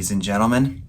Ladies and gentlemen,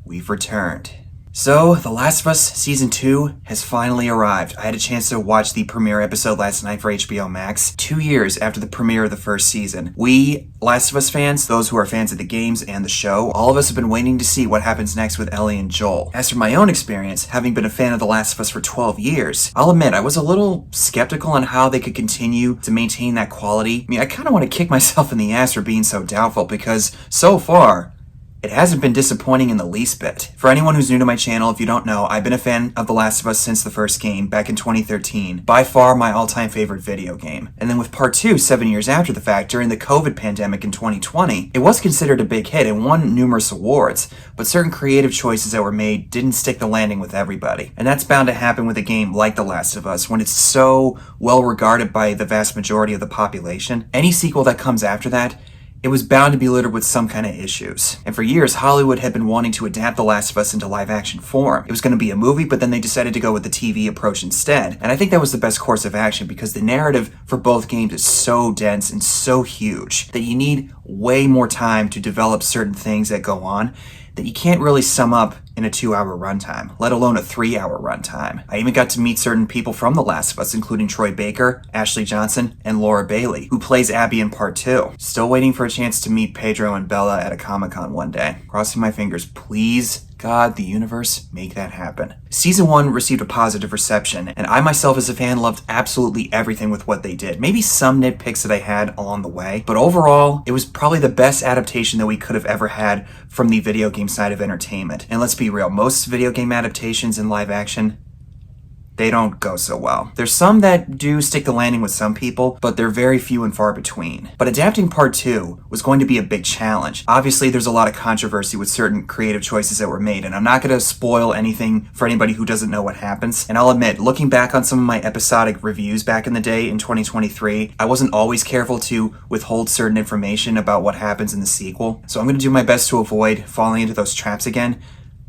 we've returned. So, The Last of Us Season 2 has finally arrived. I had a chance to watch the premiere episode last night for HBO Max, 2 years after the premiere of the first season. We, Last of Us fans, those who are fans of the games and the show, all of us have been waiting to see what happens next with Ellie and Joel. As for my own experience, having been a fan of The Last of Us for 12 years, I'll admit I was a little skeptical on how they could continue to maintain that quality. I mean, I kind of want to kick myself in the ass for being so doubtful because, so far, it hasn't been disappointing in the least bit. For anyone who's new to my channel, if you don't know, I've been a fan of The Last of Us since the first game, back in 2013. By far my all-time favorite video game. And then with Part 2, 7 years after the fact, during the COVID pandemic in 2020, it was considered a big hit and won numerous awards, but certain creative choices that were made didn't stick the landing with everybody. And that's bound to happen with a game like The Last of Us, when it's so well regarded by the vast majority of the population. Any sequel that comes after that, it was bound to be littered with some kind of issues. And for years, Hollywood had been wanting to adapt The Last of Us into live-action form. It was going to be a movie, but then they decided to go with the TV approach instead. And I think that was the best course of action because the narrative for both games is so dense and so huge that you need way more time to develop certain things that go on that you can't really sum up in a 2-hour runtime, let alone a 3-hour runtime. I even got to meet certain people from The Last of Us, including Troy Baker, Ashley Johnson, and Laura Bailey, who plays Abby in Part 2. Still waiting for a chance to meet Pedro and Bella at a Comic-Con one day. Crossing my fingers, please, God, the universe, make that happen. Season 1 received a positive reception, and I myself as a fan loved absolutely everything with what they did. Maybe some nitpicks that I had along the way, but overall, it was probably the best adaptation that we could have ever had from the video game side of entertainment. And let's be real, most video game adaptations in live action, they don't go so well. There's some that do stick the landing with some people, but they're very few and far between. But adapting Part 2 was going to be a big challenge. Obviously, there's a lot of controversy with certain creative choices that were made, and I'm not going to spoil anything for anybody who doesn't know what happens. And I'll admit, looking back on some of my episodic reviews back in the day in 2023, I wasn't always careful to withhold certain information about what happens in the sequel. So I'm going to do my best to avoid falling into those traps again,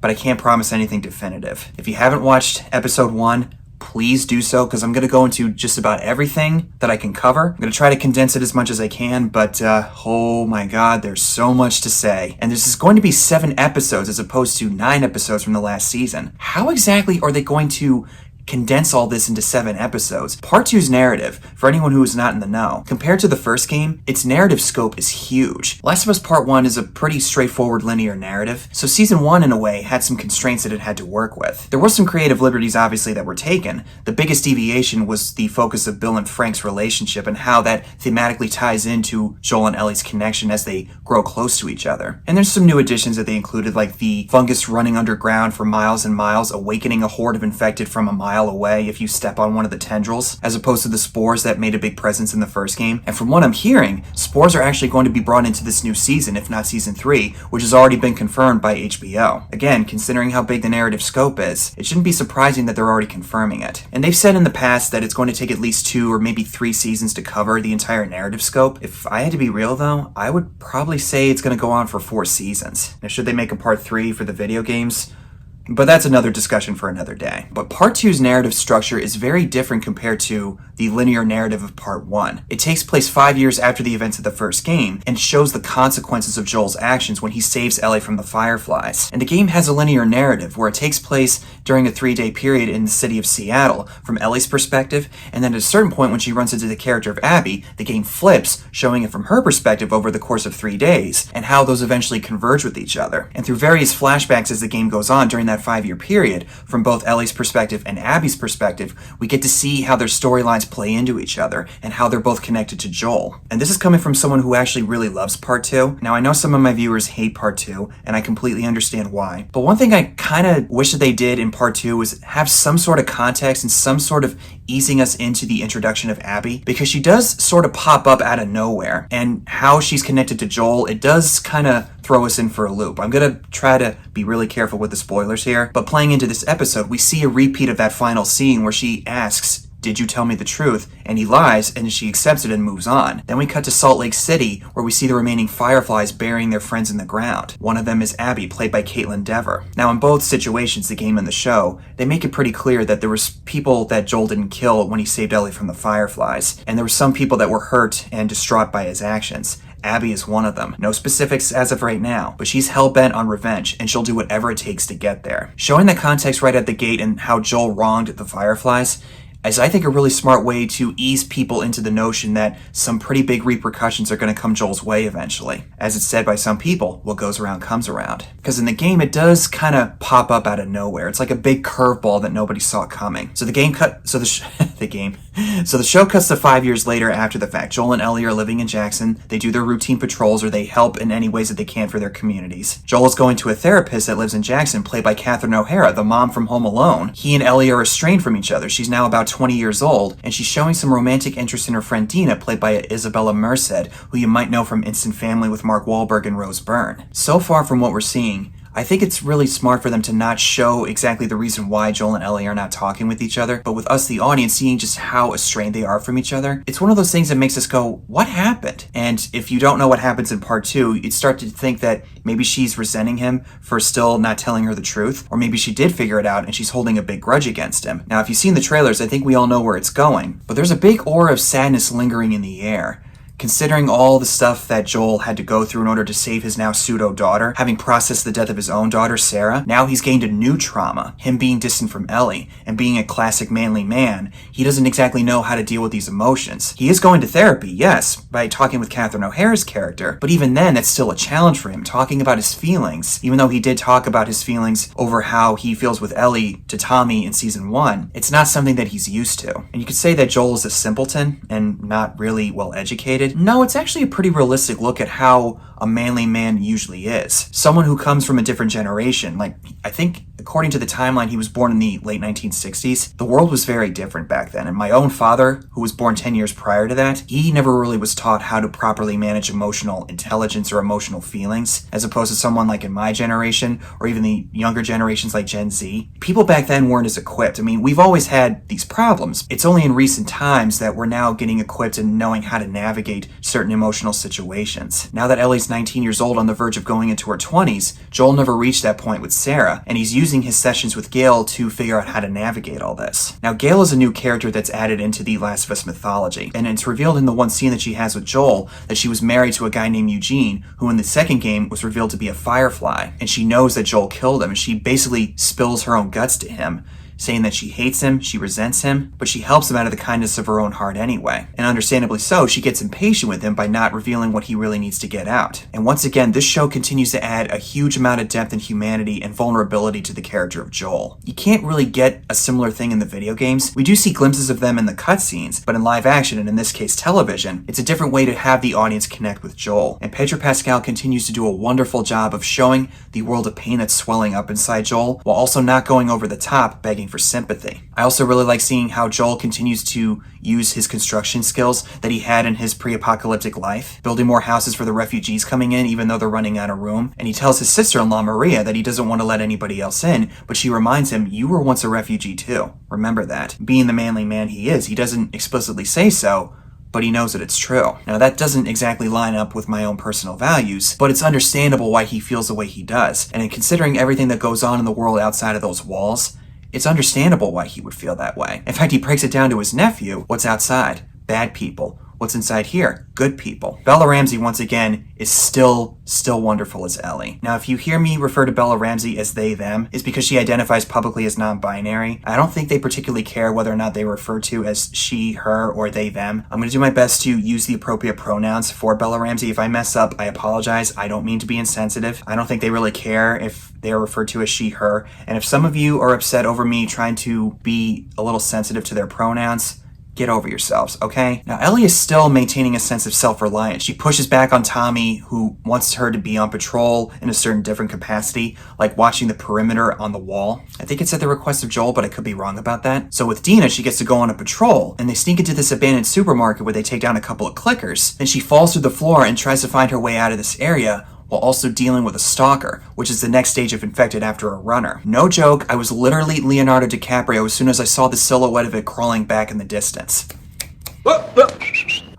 but I can't promise anything definitive. If you haven't watched episode 1, please do so, because I'm going to go into just about everything that I can cover. I'm going to try to condense it as much as I can, but oh my god, there's so much to say. And this is going to be 7 episodes as opposed to 9 episodes from the last season. How exactly are they going to condense all this into 7 episodes? Part 2's narrative, for anyone who is not in the know, compared to the first game, its narrative scope is huge. Last of Us Part 1 is a pretty straightforward linear narrative, so Season 1 in a way had some constraints that it had to work with. There were some creative liberties obviously that were taken. The biggest deviation was the focus of Bill and Frank's relationship and how that thematically ties into Joel and Ellie's connection as they grow close to each other. And there's some new additions that they included, like the fungus running underground for miles and miles, awakening a horde of infected from a mile away if you step on one of the tendrils, as opposed to the spores that made a big presence in the first game. And from what I'm hearing, spores are actually going to be brought into this new season, if not Season 3, which has already been confirmed by HBO. Again, considering how big the narrative scope is, it shouldn't be surprising that they're already confirming it. And they've said in the past that it's going to take at least 2 or maybe 3 seasons to cover the entire narrative scope. If I had to be real though, I would probably say it's going to go on for 4 seasons. Now, should they make a Part 3 for the video games? But that's another discussion for another day. But Part 2's narrative structure is very different compared to the linear narrative of Part 1. It takes place 5 years after the events of the first game and shows the consequences of Joel's actions when he saves Ellie from the Fireflies. And the game has a linear narrative where it takes place during a 3-day period in the city of Seattle from Ellie's perspective, and then at a certain point when she runs into the character of Abby, the game flips, showing it from her perspective over the course of 3 days, and how those eventually converge with each other. And through various flashbacks as the game goes on during that 5-year period, from both Ellie's perspective and Abby's perspective, we get to see how their storylines play into each other and how they're both connected to Joel. And this is coming from someone who actually really loves Part 2. Now, I know some of my viewers hate Part 2, and I completely understand why. But one thing I kind of wish that they did in Part 2 was have some sort of context and some sort of easing us into the introduction of Abby, because she does sort of pop up out of nowhere, and how she's connected to Joel, it does kind of throw us in for a loop. I'm going to try to be really careful with the spoilers here, but playing into this episode, we see a repeat of that final scene where she asks, "Did you tell me the truth?" And he lies, and she accepts it and moves on. Then we cut to Salt Lake City, where we see the remaining Fireflies burying their friends in the ground. One of them is Abby, played by Caitlin Dever. Now, in both situations, the game and the show, they make it pretty clear that there was people that Joel didn't kill when he saved Ellie from the Fireflies, and there were some people that were hurt and distraught by his actions. Abby is one of them. No specifics as of right now, but she's hell-bent on revenge, and she'll do whatever it takes to get there. Showing that context right at the gate and how Joel wronged the Fireflies is, I think, a really smart way to ease people into the notion that some pretty big repercussions are going to come Joel's way eventually. As it's said by some people, what goes around comes around. Because in the game, it does kind of pop up out of nowhere. It's like a big curveball that nobody saw coming. So the show cuts to 5 years later after the fact. Joel and Ellie are living in Jackson. They do their routine patrols, or they help in any ways that they can for their communities. Joel is going to a therapist that lives in Jackson, played by Catherine O'Hara, the mom from Home Alone. He and Ellie are estranged from each other. She's now about 20 years old, and she's showing some romantic interest in her friend Dina, played by Isabella Merced, who you might know from Instant Family with Mark Wahlberg and Rose Byrne. So far from what we're seeing, I think it's really smart for them to not show exactly the reason why Joel and Ellie are not talking with each other, but with us, the audience, seeing just how estranged they are from each other. It's one of those things that makes us go, what happened? And if you don't know what happens in part 2, you'd start to think that maybe she's resenting him for still not telling her the truth, or maybe she did figure it out and she's holding a big grudge against him. Now, if you've seen the trailers, I think we all know where it's going, but there's a big aura of sadness lingering in the air. Considering all the stuff that Joel had to go through in order to save his now pseudo-daughter, having processed the death of his own daughter, Sarah, now he's gained a new trauma, him being distant from Ellie, and being a classic manly man, he doesn't exactly know how to deal with these emotions. He is going to therapy, yes, by talking with Catherine O'Hara's character, but even then, that's still a challenge for him, talking about his feelings. Even though he did talk about his feelings over how he feels with Ellie to Tommy in season 1, it's not something that he's used to. And you could say that Joel is a simpleton and not really well educated. No, it's actually a pretty realistic look at how a manly man usually is. Someone who comes from a different generation. Like, I think, according to the timeline, he was born in the late 1960s. The world was very different back then. And my own father, who was born 10 years prior to that, he never really was taught how to properly manage emotional intelligence or emotional feelings, as opposed to someone like in my generation, or even the younger generations like Gen Z. People back then weren't as equipped. I mean, we've always had these problems. It's only in recent times that we're now getting equipped and knowing how to navigate certain emotional situations. Now that Ellie's 19 years old on the verge of going into her 20s, Joel never reached that point with Sarah, and he's using his sessions with Gale to figure out how to navigate all this. Now, Gale is a new character that's added into the Last of Us mythology, and it's revealed in the one scene that she has with Joel that she was married to a guy named Eugene, who in the second game was revealed to be a Firefly, and she knows that Joel killed him, and she basically spills her own guts to him, saying that she hates him, she resents him, but she helps him out of the kindness of her own heart anyway. And understandably so, she gets impatient with him by not revealing what he really needs to get out. And once again, this show continues to add a huge amount of depth and humanity and vulnerability to the character of Joel. You can't really get a similar thing in the video games. We do see glimpses of them in the cutscenes, but in live action, and in this case television, it's a different way to have the audience connect with Joel. And Pedro Pascal continues to do a wonderful job of showing the world of pain that's swelling up inside Joel, while also not going over the top, begging for sympathy. I also really like seeing how Joel continues to use his construction skills that he had in his pre-apocalyptic life, building more houses for the refugees coming in even though they're running out of room. And he tells his sister-in-law Maria that he doesn't want to let anybody else in, but she reminds him, you were once a refugee too. Remember that. Being the manly man he is, he doesn't explicitly say so, but he knows that it's true. Now, that doesn't exactly line up with my own personal values, but it's understandable why he feels the way he does. And in considering everything that goes on in the world outside of those walls, it's understandable why he would feel that way. In fact, he breaks it down to his nephew. What's outside? Bad people. What's inside here? Good people. Bella Ramsey, once again, is still wonderful as Ellie. Now, if you hear me refer to Bella Ramsey as they, them, it's because she identifies publicly as non-binary. I don't think they particularly care whether or not they refer to as she, her, or they, them. I'm going to do my best to use the appropriate pronouns for Bella Ramsey. If I mess up, I apologize. I don't mean to be insensitive. I don't think they really care if they are referred to as she, her. And if some of you are upset over me trying to be a little sensitive to their pronouns, get over yourselves, okay? Now, Ellie is still maintaining a sense of self-reliance. She pushes back on Tommy, who wants her to be on patrol in a certain different capacity, like watching the perimeter on the wall. I think it's at the request of Joel, but I could be wrong about that. So with Dina, she gets to go on a patrol, and they sneak into this abandoned supermarket where they take down a couple of clickers. Then she falls through the floor and tries to find her way out of this area, while also dealing with a stalker, which is the next stage of infected after a runner. No joke, I was literally Leonardo DiCaprio as soon as I saw the silhouette of it crawling back in the distance.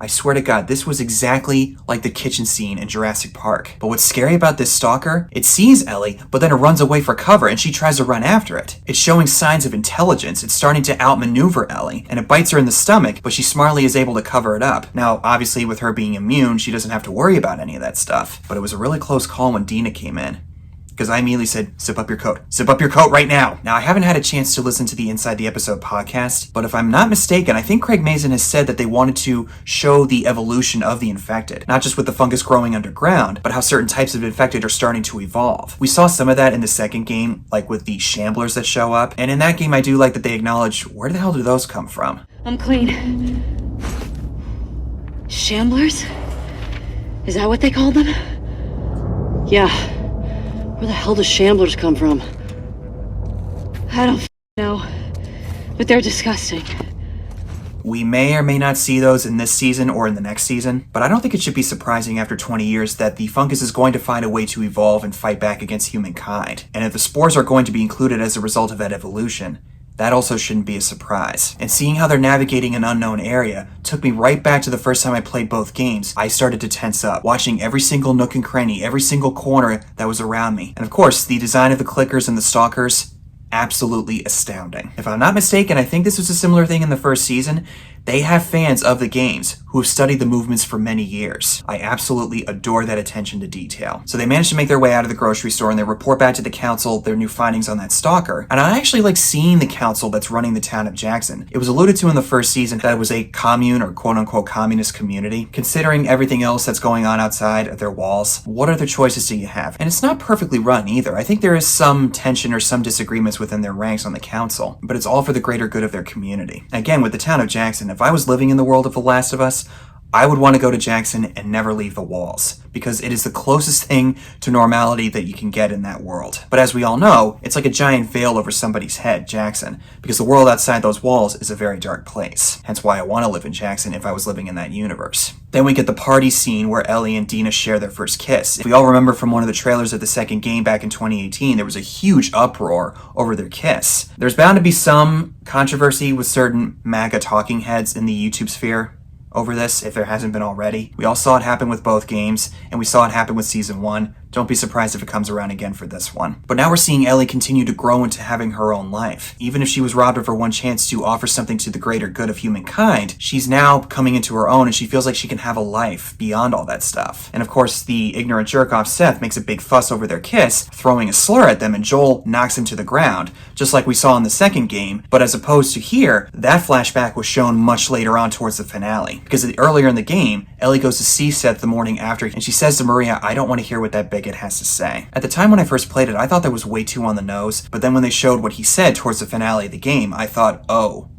I swear to God, this was exactly like the kitchen scene in Jurassic Park. But what's scary about this stalker, it sees Ellie, but then it runs away for cover and she tries to run after it. It's showing signs of intelligence. It's starting to outmaneuver Ellie, and it bites her in the stomach, but she smartly is able to cover it up. Now, obviously, with her being immune, she doesn't have to worry about any of that stuff. But it was a really close call when Dina came in, because I immediately said, zip up your coat. Zip up your coat right now. Now, I haven't had a chance to listen to the Inside the Episode podcast, but if I'm not mistaken, I think Craig Mazin has said that they wanted to show the evolution of the infected, not just with the fungus growing underground, but how certain types of infected are starting to evolve. We saw some of that in the second game, like with the shamblers that show up, and in that game, I do like that they acknowledge, where the hell do those come from? I'm clean. Shamblers? Is that what they called them? Yeah. Where the hell do shamblers come from? I don't know. But they're disgusting. We may or may not see those in this season or in the next season, but I don't think it should be surprising after 20 years that the fungus is going to find a way to evolve and fight back against humankind. And if the spores are going to be included as a result of that evolution, that also shouldn't be a surprise. And seeing how they're navigating an unknown area took me right back to the first time I played both games. I started to tense up, watching every single nook and cranny, every single corner that was around me. And of course, the design of the clickers and the stalkers, absolutely astounding. If I'm not mistaken, I think this was a similar thing in the first season. They have fans of the games who have studied the movements for many years. I absolutely adore that attention to detail. So they managed to make their way out of the grocery store and they report back to the council their new findings on that stalker. And I actually like seeing the council that's running the town of Jackson. It was alluded to in the first season that it was a commune or quote-unquote communist community. Considering everything else that's going on outside of their walls, what other choices do you have? And it's not perfectly run either. I think there is some tension or some disagreements within their ranks on the council, but it's all for the greater good of their community. Again, with the town of Jackson, if I was living in the world of The Last of Us, I would want to go to Jackson and never leave the walls, because it is the closest thing to normality that you can get in that world. But as we all know, it's like a giant veil over somebody's head, Jackson, because the world outside those walls is a very dark place. Hence why I want to live in Jackson if I was living in that universe. Then we get the party scene where Ellie and Dina share their first kiss. If we all remember from one of the trailers of the second game back in 2018, there was a huge uproar over their kiss. There's bound to be some controversy with certain MAGA talking heads in the YouTube sphere over this, if there hasn't been already. We all saw it happen with both games, and we saw it happen with Season 1. Don't be surprised if it comes around again for this one. But now we're seeing Ellie continue to grow into having her own life. Even if she was robbed of her one chance to offer something to the greater good of humankind, she's now coming into her own and she feels like she can have a life beyond all that stuff. And of course, the ignorant jerk-off Seth makes a big fuss over their kiss, throwing a slur at them, and Joel knocks him to the ground, just like we saw in the second game. But as opposed to here, that flashback was shown much later on towards the finale. Because earlier in the game, Ellie goes to see Seth the morning after, and she says to Maria, "I don't want to hear what that bigot has to say." At the time when I first played it, I thought that was way too on the nose, but then when they showed what he said towards the finale of the game, I thought, oh,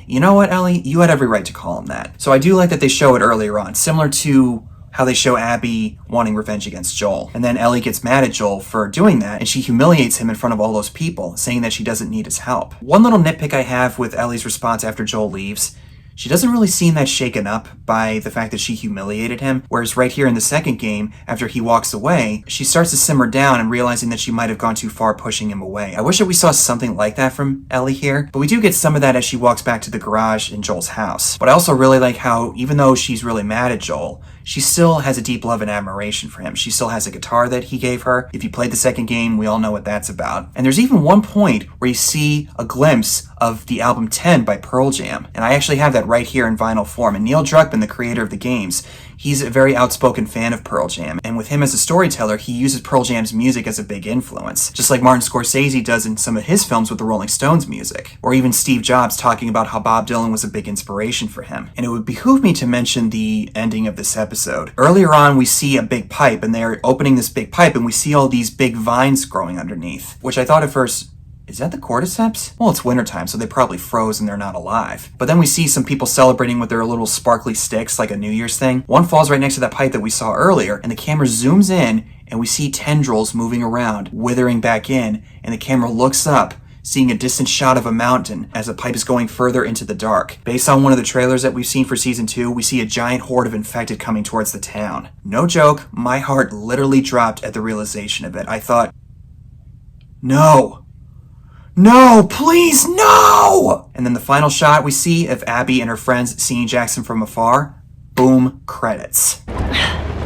you know what, Ellie? You had every right to call him that. So I do like that they show it earlier on, similar to how they show Abby wanting revenge against Joel. And then Ellie gets mad at Joel for doing that, and she humiliates him in front of all those people, saying that she doesn't need his help. One little nitpick I have with Ellie's response after Joel leaves, she doesn't really seem that shaken up by the fact that she humiliated him, whereas right here in the second game, after he walks away, she starts to simmer down and realizing that she might have gone too far pushing him away. I wish that we saw something like that from Ellie here, but we do get some of that as she walks back to the garage in Joel's house. But I also really like how, even though she's really mad at Joel, she still has a deep love and admiration for him. She still has a guitar that he gave her. If you played the second game, we all know what that's about. And there's even one point where you see a glimpse of the album 10 by Pearl Jam. And I actually have that right here in vinyl form. And Neil Druckmann, the creator of the games, he's a very outspoken fan of Pearl Jam. And with him as a storyteller, he uses Pearl Jam's music as a big influence. Just like Martin Scorsese does in some of his films with the Rolling Stones music. Or even Steve Jobs talking about how Bob Dylan was a big inspiration for him. And it would behoove me to mention the ending of this episode. Earlier on, we see a big pipe, and they're opening this big pipe, and we see all these big vines growing underneath. Which I thought at first, is that the cordyceps? Well, it's wintertime, so they probably froze and they're not alive. But then we see some people celebrating with their little sparkly sticks, like a New Year's thing. One falls right next to that pipe that we saw earlier, and the camera zooms in, and we see tendrils moving around, withering back in, and the camera looks up, seeing a distant shot of a mountain as the pipe is going further into the dark. Based on one of the trailers that we've seen for Season 2, we see a giant horde of infected coming towards the town. No joke, my heart literally dropped at the realization of it. I thought, no! No, please, no! And then the final shot we see of Abby and her friends seeing Jackson from afar. Boom, credits. I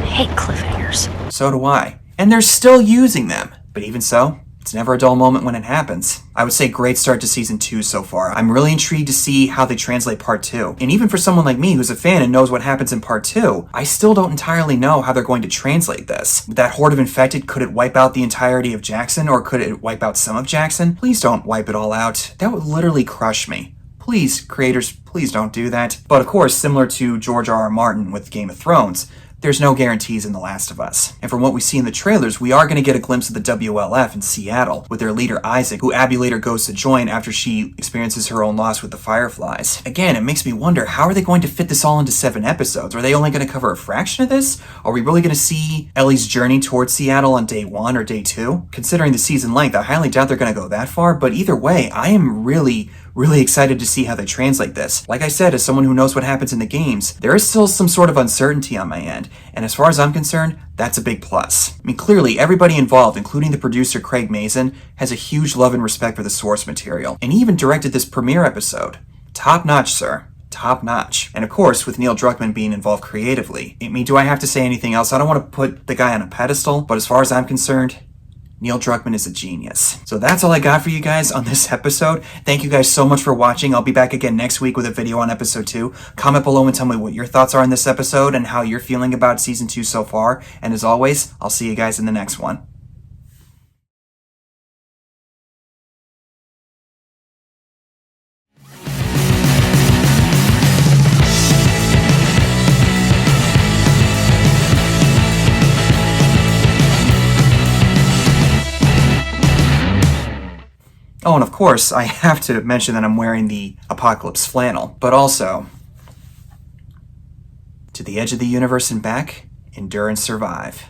hate cliffhangers. So do I. And they're still using them. But even so, it's never a dull moment when it happens. I would say great start to season 2 so far. I'm really intrigued to see how they translate part 2. And even for someone like me who's a fan and knows what happens in part 2, I still don't entirely know how they're going to translate this. With that horde of infected, could it wipe out the entirety of Jackson, or could it wipe out some of Jackson? Please don't wipe it all out. That would literally crush me. Please, creators, please don't do that. But of course, similar to George R.R. Martin with Game of Thrones, there's no guarantees in The Last of Us. And from what we see in the trailers, we are going to get a glimpse of the WLF in Seattle with their leader Isaac, who Abby later goes to join after she experiences her own loss with the Fireflies. Again, it makes me wonder, how are they going to fit this all into 7 episodes? Are they only going to cover a fraction of this? Are we really going to see Ellie's journey towards Seattle on day 1 or day 2? Considering the season length, I highly doubt they're going to go that far, but either way, I am really excited to see how they translate this. Like I said, as someone who knows what happens in the games, there is still some sort of uncertainty on my end, and as far as I'm concerned, that's a big plus. I mean, clearly, everybody involved, including the producer Craig Mazin, has a huge love and respect for the source material, and he even directed this premiere episode. Top notch, sir. Top notch. And of course, with Neil Druckmann being involved creatively. I mean, do I have to say anything else? I don't want to put the guy on a pedestal, but as far as I'm concerned, Neil Druckmann is a genius. So that's all I got for you guys on this episode. Thank you guys so much for watching. I'll be back again next week with a video on episode 2. Comment below and tell me what your thoughts are on this episode and how you're feeling about season 2 so far. And as always, I'll see you guys in the next one. Oh, and of course, I have to mention that I'm wearing the Apocalypse flannel, but also, to the edge of the universe and back, endure and survive.